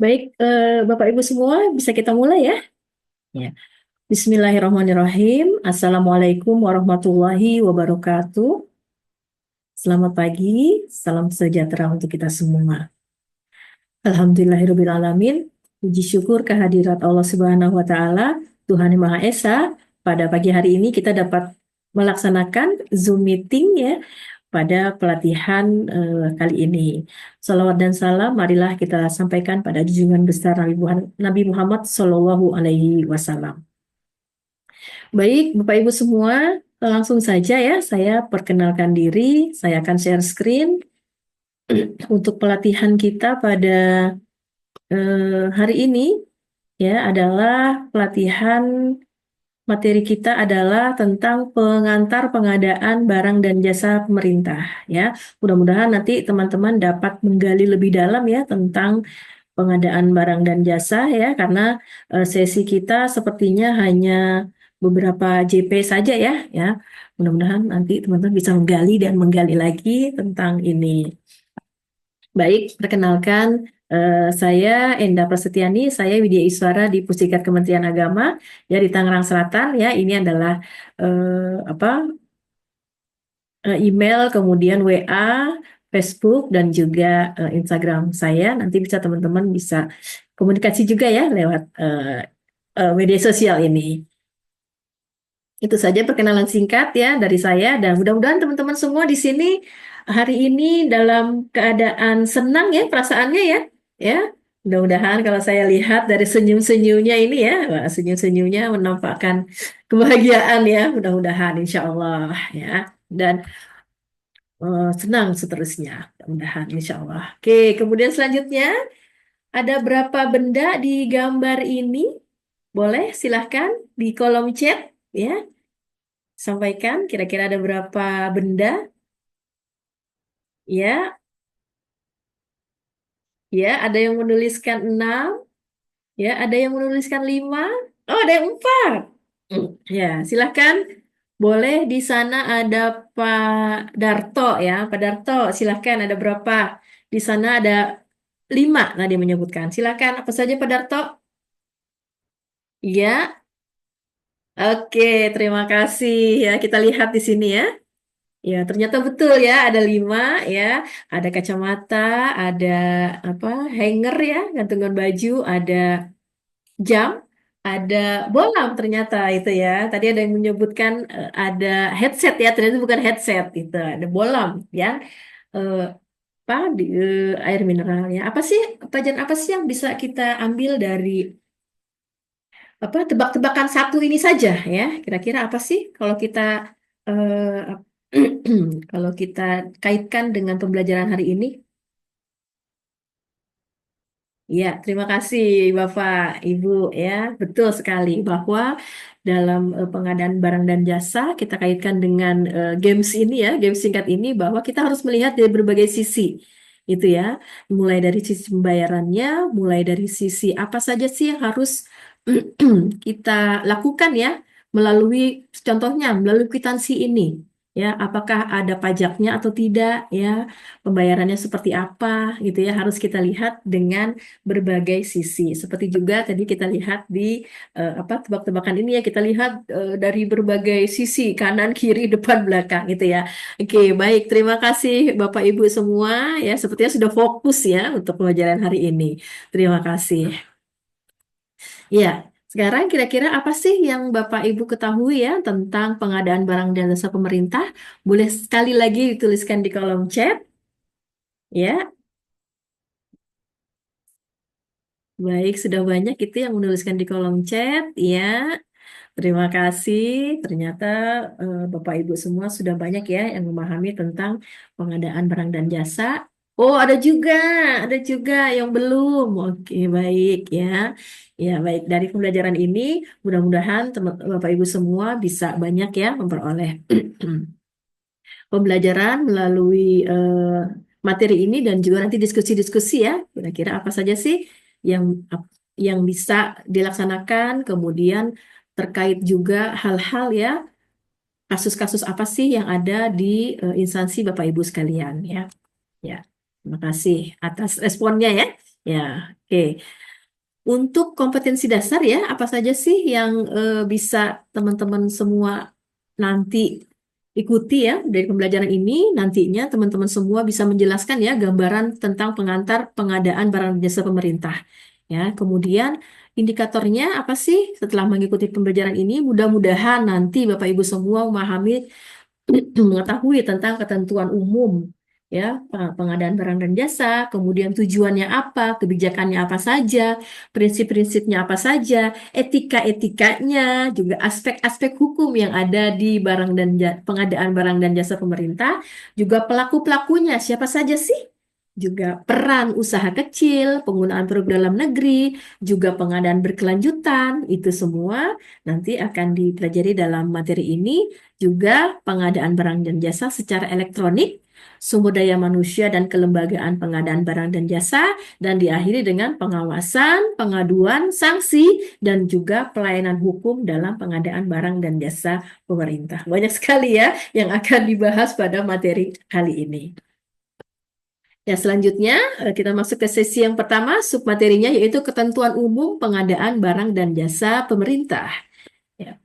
Baik, Bapak Ibu semua, bisa kita mulai ya? Ya. Bismillahirrahmanirrahim. Assalamualaikum warahmatullahi wabarakatuh. Selamat pagi, salam sejahtera untuk kita semua. Alhamdulillahirrahmanirrahim. Puji syukur kehadirat Allah Subhanahu wa Ta'ala, Tuhan Yang Maha Esa. Pada pagi hari ini kita dapat melaksanakan Zoom meeting ya pada pelatihan kali ini. Salawat dan salam, marilah kita sampaikan pada junjungan besar Nabi Muhammad Sallallahu Alaihi Wasallam. Baik, Bapak Ibu semua, langsung saja ya, saya perkenalkan diri, saya akan share screen untuk pelatihan kita pada hari ini ya adalah pelatihan. Materi kita adalah tentang pengantar pengadaan barang dan jasa pemerintah ya. Mudah-mudahan nanti teman-teman dapat menggali lebih dalam ya tentang pengadaan barang dan jasa ya karena sesi kita sepertinya hanya beberapa JP saja ya. Mudah-mudahan nanti teman-teman bisa menggali dan menggali lagi tentang ini. Baik, perkenalkan saya Enda Prasetyani, saya Widya Iswara di Pusikat Kementerian Agama ya di Tangerang Selatan ya. Ini adalah apa email, kemudian WA, Facebook dan juga Instagram saya. Nanti bisa teman-teman bisa komunikasi juga ya lewat media sosial ini. Itu saja perkenalan singkat ya dari saya dan mudah-mudahan teman-teman semua di sini hari ini dalam keadaan senang ya perasaannya ya. Ya, mudah-mudahan kalau saya lihat dari senyum-senyumnya ini ya, wah, senyum-senyumnya menampakkan kebahagiaan ya. Mudah-mudahan insya Allah ya. Dan senang seterusnya. Mudah-mudahan insya Allah. Oke, kemudian selanjutnya ada berapa benda di gambar ini? Boleh silahkan di kolom chat ya. Sampaikan kira-kira ada berapa benda ya. Ya, ada yang menuliskan 6, ya, ada yang menuliskan 5, oh ada yang 4. Ya, silahkan. Boleh di sana ada Pak Darto ya, Pak Darto, silahkan ada berapa? Di sana ada 5 tadi menyebutkan. Silahkan, apa saja Pak Darto? Ya, oke, terima kasih ya. Kita lihat di sini ya. Ya, ternyata betul ya, ada 5 ya. Ada kacamata, ada apa hanger ya, gantungan baju, ada jam, ada bolam ternyata itu ya. Tadi ada yang menyebutkan ada headset ya, ternyata bukan headset itu, ada bolam ya. Eh, apa di air mineralnya. Apa sih pelajaran apa sih yang bisa kita ambil dari apa tebak-tebakan satu ini saja ya? Kira-kira apa sih kalau kita kalau kita kaitkan dengan pembelajaran hari ini? Ya, terima kasih Bapak, Ibu ya. Betul sekali bahwa dalam pengadaan barang dan jasa kita kaitkan dengan games ini ya, games singkat ini bahwa kita harus melihat dari berbagai sisi. Itu ya, mulai dari sisi pembayarannya, mulai dari sisi apa saja sih yang harus kita lakukan ya melalui contohnya melalui kwitansi ini. Ya, apakah ada pajaknya atau tidak ya, pembayarannya seperti apa gitu ya harus kita lihat dengan berbagai sisi. Seperti juga tadi kita lihat di apa tebak-tebakan ini ya kita lihat dari berbagai sisi kanan, kiri, depan, belakang gitu ya. Oke, baik. Terima kasih Bapak Ibu semua ya. Sepertinya sudah fokus ya untuk pelajaran hari ini. Terima kasih. Ya, sekarang kira-kira apa sih yang Bapak Ibu ketahui ya tentang pengadaan barang dan jasa pemerintah? Boleh sekali lagi dituliskan di kolom chat ya. Baik, sudah banyak itu yang menuliskan di kolom chat, ya. Terima kasih. Ternyata Bapak Ibu semua sudah banyak ya yang memahami tentang pengadaan barang dan jasa. Oh, ada juga yang belum. Oke, baik ya. Ya, baik. Dari pembelajaran ini, mudah-mudahan Bapak Ibu semua bisa banyak ya memperoleh pembelajaran melalui materi ini dan juga nanti diskusi-diskusi ya. Kira-kira apa saja sih yang yang bisa dilaksanakan, kemudian terkait juga hal-hal ya, kasus-kasus apa sih yang ada di instansi Bapak Ibu sekalian ya. Ya, terima kasih atas responnya ya. Ya, oke. Untuk kompetensi dasar ya, apa saja sih yang bisa teman-teman semua nanti ikuti ya dari pembelajaran ini? Nantinya teman-teman semua bisa menjelaskan ya gambaran tentang pengantar pengadaan barang dan jasa pemerintah. Ya, kemudian indikatornya apa sih setelah mengikuti pembelajaran ini? Mudah-mudahan nanti Bapak Ibu semua memahami mengetahui tentang ketentuan umum ya pengadaan barang dan jasa, kemudian tujuannya apa, kebijakannya apa saja, prinsip-prinsipnya apa saja, etika-etikanya, juga aspek-aspek hukum yang ada di pengadaan barang dan jasa pemerintah, juga pelaku-pelakunya siapa saja sih? Juga peran usaha kecil, penggunaan produk dalam negeri, juga pengadaan berkelanjutan, itu semua nanti akan dipelajari dalam materi ini juga pengadaan barang dan jasa secara elektronik, sumber daya manusia dan kelembagaan pengadaan barang dan jasa, dan diakhiri dengan pengawasan, pengaduan, sanksi, dan juga pelayanan hukum dalam pengadaan barang dan jasa pemerintah. Banyak sekali ya yang akan dibahas pada materi kali ini. Ya, selanjutnya kita masuk ke sesi yang pertama, submaterinya yaitu ketentuan umum pengadaan barang dan jasa pemerintah. Ya.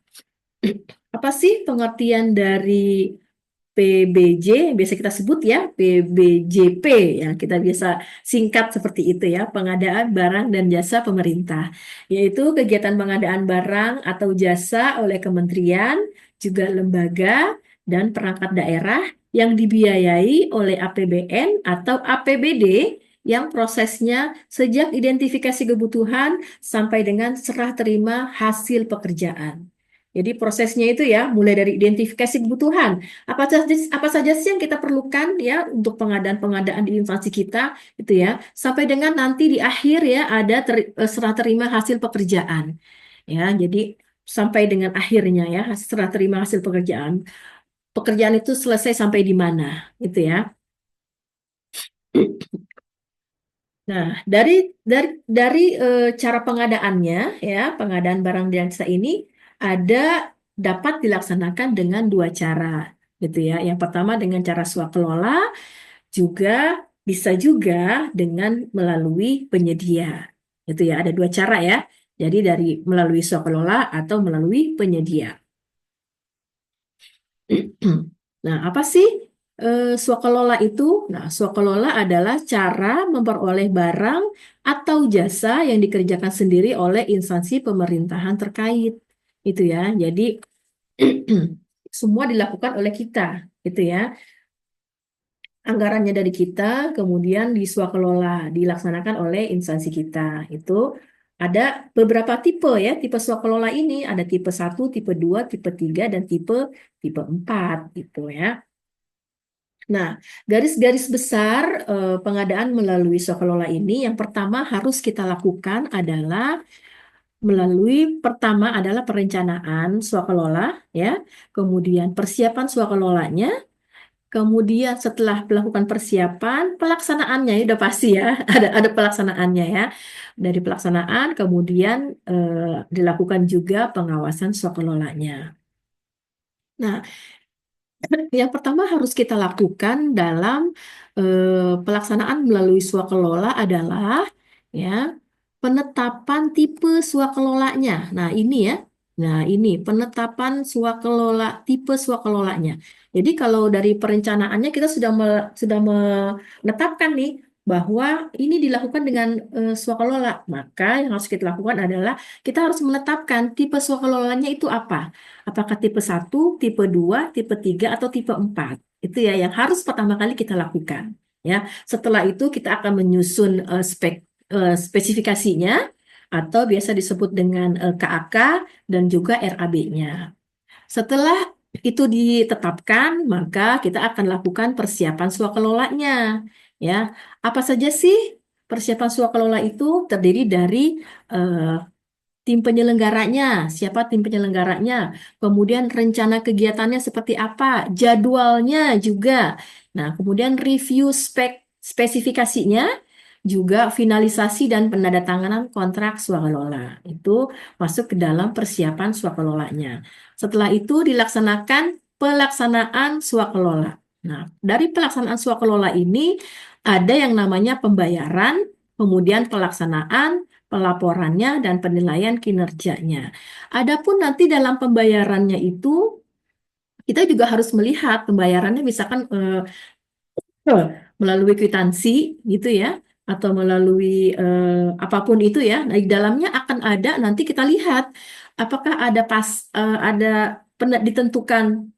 Apa sih pengertian dari PBJ yang biasa kita sebut ya PBJP yang kita biasa singkat seperti itu ya pengadaan barang dan jasa pemerintah yaitu kegiatan pengadaan barang atau jasa oleh kementerian juga lembaga dan perangkat daerah yang dibiayai oleh APBN atau APBD yang prosesnya sejak identifikasi kebutuhan sampai dengan serah terima hasil pekerjaan. Jadi prosesnya itu ya mulai dari identifikasi kebutuhan apa saja sih yang kita perlukan ya untuk pengadaan-pengadaan di instansi kita itu ya sampai dengan nanti di akhir ya ada serah terima hasil pekerjaan ya jadi sampai dengan akhirnya ya serah terima hasil pekerjaan itu selesai sampai di mana itu ya. Nah, dari cara pengadaannya ya, pengadaan barang dan jasa ini ada dapat dilaksanakan dengan dua cara, gitu ya. Yang pertama dengan cara swakelola, juga bisa juga dengan melalui penyedia. Itu ya, ada dua cara ya. Jadi dari melalui swakelola atau melalui penyedia. Nah, apa sih swakelola itu? Nah, swakelola adalah cara memperoleh barang atau jasa yang dikerjakan sendiri oleh instansi pemerintahan terkait. Itu ya. Jadi semua dilakukan oleh kita, gitu ya. Anggarannya dari kita, kemudian diswakelola, dilaksanakan oleh instansi kita. Itu ada beberapa tipe ya, tipe swakelola ini ada tipe 1, tipe 2, tipe 3, dan tipe tipe 4 gitu ya. Nah, garis-garis besar pengadaan melalui swakelola ini yang pertama harus kita lakukan adalah pertama adalah perencanaan swakelola ya, kemudian persiapan swakelolanya. Kemudian setelah melakukan persiapan, pelaksanaannya ya udah pasti ya, ada pelaksanaannya ya. Dari pelaksanaan kemudian dilakukan juga pengawasan swakelolanya. Nah, yang pertama harus kita lakukan dalam pelaksanaan melalui swakelola adalah ya penetapan tipe swakelolanya. Nah, ini ya. Nah, ini penetapan tipe swakelolanya. Jadi kalau dari perencanaannya kita sudah menetapkan nih bahwa ini dilakukan dengan swakelola. Maka yang harus kita lakukan adalah kita harus menetapkan tipe swakelolanya itu apa. Apakah tipe 1, tipe 2, tipe 3, atau tipe 4? Itu ya yang harus pertama kali kita lakukan. Ya, setelah itu kita akan menyusun spesifikasinya atau biasa disebut dengan KAK dan juga RAB-nya. Setelah itu ditetapkan, maka kita akan lakukan persiapan swakelolanya. Ya, apa saja sih persiapan swakelola itu terdiri dari eh, tim penyelenggaranya, siapa tim penyelenggaranya, kemudian rencana kegiatannya seperti apa, jadwalnya juga. Nah, kemudian review spesifikasinya, juga finalisasi dan penandatanganan kontrak swakelola. Itu masuk ke dalam persiapan swakelolanya. Setelah itu dilaksanakan pelaksanaan swakelola. Nah, dari pelaksanaan swakelola ini ada yang namanya pembayaran, kemudian pelaksanaan, pelaporannya, dan penilaian kinerjanya. Adapun nanti dalam pembayarannya itu, kita juga harus melihat pembayarannya misalkan Betul. Melalui kwitansi gitu ya, atau melalui apapun itu ya. Nah, di dalamnya akan ada nanti kita lihat apakah ada ditentukan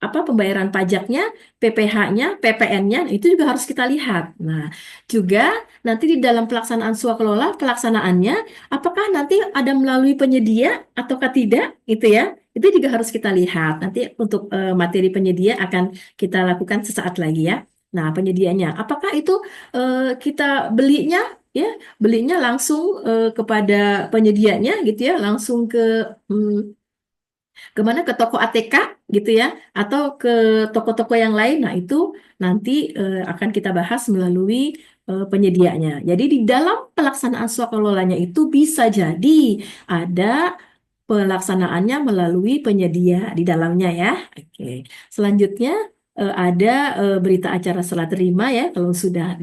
apa pembayaran pajaknya, PPh-nya, PPN-nya, itu juga harus kita lihat. Nah, juga nanti di dalam pelaksanaan swakelola pelaksanaannya apakah nanti ada melalui penyedia ataukah tidak gitu ya. Itu juga harus kita lihat. Nanti untuk materi penyedia akan kita lakukan sesaat lagi ya. Nah, penyediaannya, apakah itu kita belinya ya, belinya langsung kepada penyedianya gitu ya, langsung ke hmm, kemana ke toko ATK gitu ya, atau ke toko-toko yang lain. Nah, itu nanti akan kita bahas melalui penyedianya. Jadi di dalam pelaksanaan swakelolanya itu bisa jadi ada pelaksanaannya melalui penyedia di dalamnya ya. Oke. Selanjutnya ada berita acara serah terima ya kalau sudah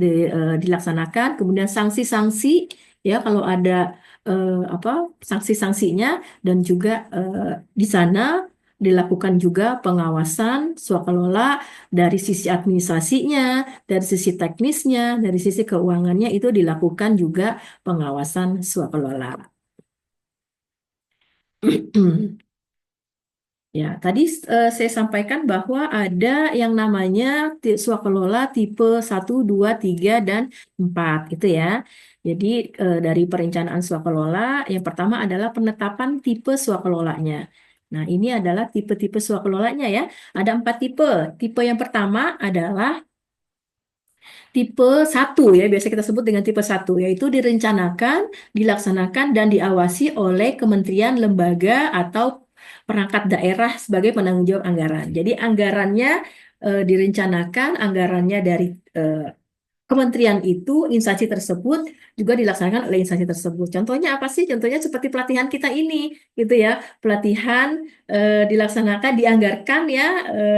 dilaksanakan, kemudian sanksi-sanksi ya kalau ada apa sanksi-sanksinya dan juga di sana dilakukan juga pengawasan swakelola dari sisi administrasinya, dari sisi teknisnya, dari sisi keuangannya itu dilakukan juga pengawasan swakelola. Ya, tadi saya sampaikan bahwa ada yang namanya swakelola tipe 1, 2, 3 dan 4 gitu ya. Jadi dari perencanaan swakelola yang pertama adalah penetapan tipe swakelolanya. Nah, ini adalah tipe-tipe swakelolanya ya. Ada 4 tipe. Tipe yang pertama adalah tipe 1 ya, biasa kita sebut dengan tipe 1, yaitu direncanakan, dilaksanakan, dan diawasi oleh kementerian, lembaga, atau perangkat daerah sebagai penanggung jawab anggaran. Jadi anggarannya direncanakan, anggarannya dari eh, kementerian itu, instansi tersebut juga dilaksanakan oleh instansi tersebut. Contohnya apa sih? Contohnya seperti pelatihan kita ini, gitu ya. Pelatihan dilaksanakan, dianggarkan ya,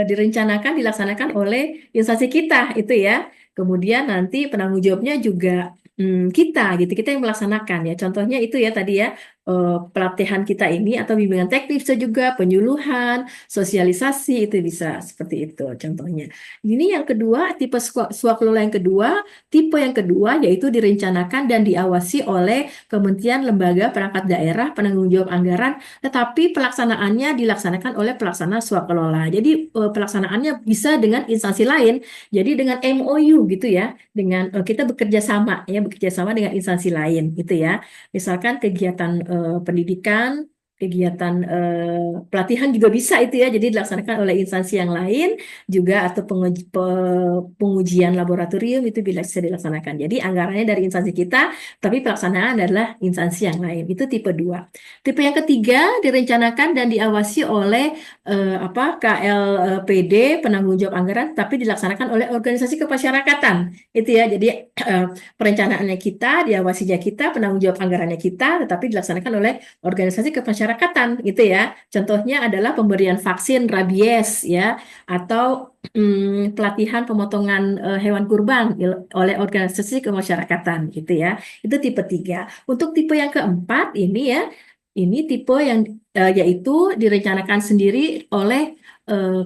direncanakan, dilaksanakan oleh instansi kita, itu ya. Kemudian nanti penanggung jawabnya juga kita, gitu. Kita yang melaksanakan ya. Contohnya itu ya tadi ya, pelatihan kita ini atau bimbingan teknis bisa juga, penyuluhan, sosialisasi itu bisa seperti itu contohnya. Ini yang kedua, tipe swakelola yang kedua, tipe yang kedua yaitu direncanakan dan diawasi oleh kementerian, lembaga, perangkat daerah, penanggung jawab anggaran, tetapi pelaksanaannya dilaksanakan oleh pelaksana swakelola. Jadi pelaksanaannya bisa dengan instansi lain, jadi dengan MOU gitu ya, dengan kita bekerja sama ya, bekerja sama dengan instansi lain gitu ya. Misalkan kegiatan pendidikan, kegiatan pelatihan juga bisa itu ya, jadi dilaksanakan oleh instansi yang lain juga atau pengujian laboratorium itu bisa dilaksanakan. Jadi anggarannya dari instansi kita, tapi pelaksanaan adalah instansi yang lain. Itu tipe 2. Tipe yang ketiga direncanakan dan diawasi oleh KLPD penanggung jawab anggaran, tapi dilaksanakan oleh organisasi kemasyarakatan. Itu ya. Jadi perencanaannya kita, diawasinya kita, penanggung jawab anggarannya kita, tetapi dilaksanakan oleh organisasi kemasyarakatan. Gitu ya. Contohnya adalah pemberian vaksin rabies ya, atau pelatihan pemotongan hewan kurban oleh organisasi kemasyarakatan gitu ya. Itu tipe 3. Untuk tipe yang keempat ini ya, ini tipe yang yaitu direncanakan sendiri oleh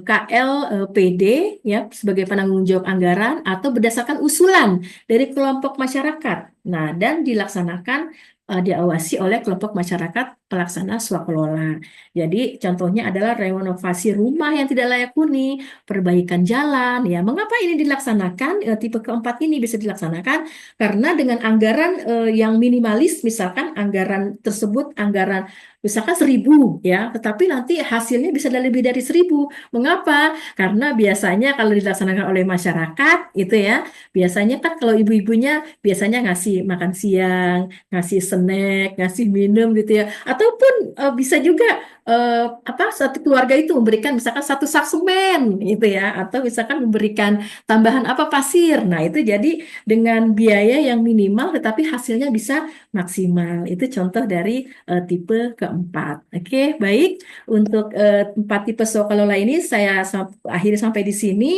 KLPD ya sebagai penanggung jawab anggaran atau berdasarkan usulan dari kelompok masyarakat. Nah, dan dilaksanakan diawasi oleh kelompok masyarakat pelaksana swakelola. Jadi contohnya adalah renovasi rumah yang tidak layak huni, perbaikan jalan. Ya, mengapa ini dilaksanakan? Tipe keempat ini bisa dilaksanakan karena dengan anggaran yang minimalis, misalkan anggaran tersebut anggaran misalkan 1.000 ya, tetapi nanti hasilnya bisa lebih dari 1.000. Mengapa? Karena biasanya kalau dilaksanakan oleh masyarakat itu ya, biasanya kan kalau ibu-ibunya biasanya ngasih makan siang, ngasih snack, ngasih minum gitu ya, ataupun bisa juga satu keluarga itu memberikan misalkan satu sak semen gitu ya, atau misalkan memberikan tambahan apa pasir. Nah itu jadi dengan biaya yang minimal tetapi hasilnya bisa maksimal. Itu contoh dari tipe keempat. Oke, baik. Untuk empat tipe swakalola ini saya akhiri sampai di sini.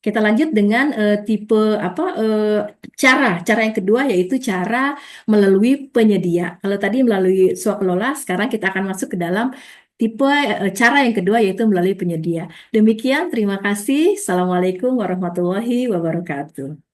Kita lanjut dengan tipe apa cara yang kedua yaitu cara melalui penyedia. Kalau tadi melalui swaklola, sekarang kita akan masuk ke dalam tipe cara yang kedua yaitu melalui penyedia. Demikian, terima kasih. Assalamualaikum warahmatullahi wabarakatuh.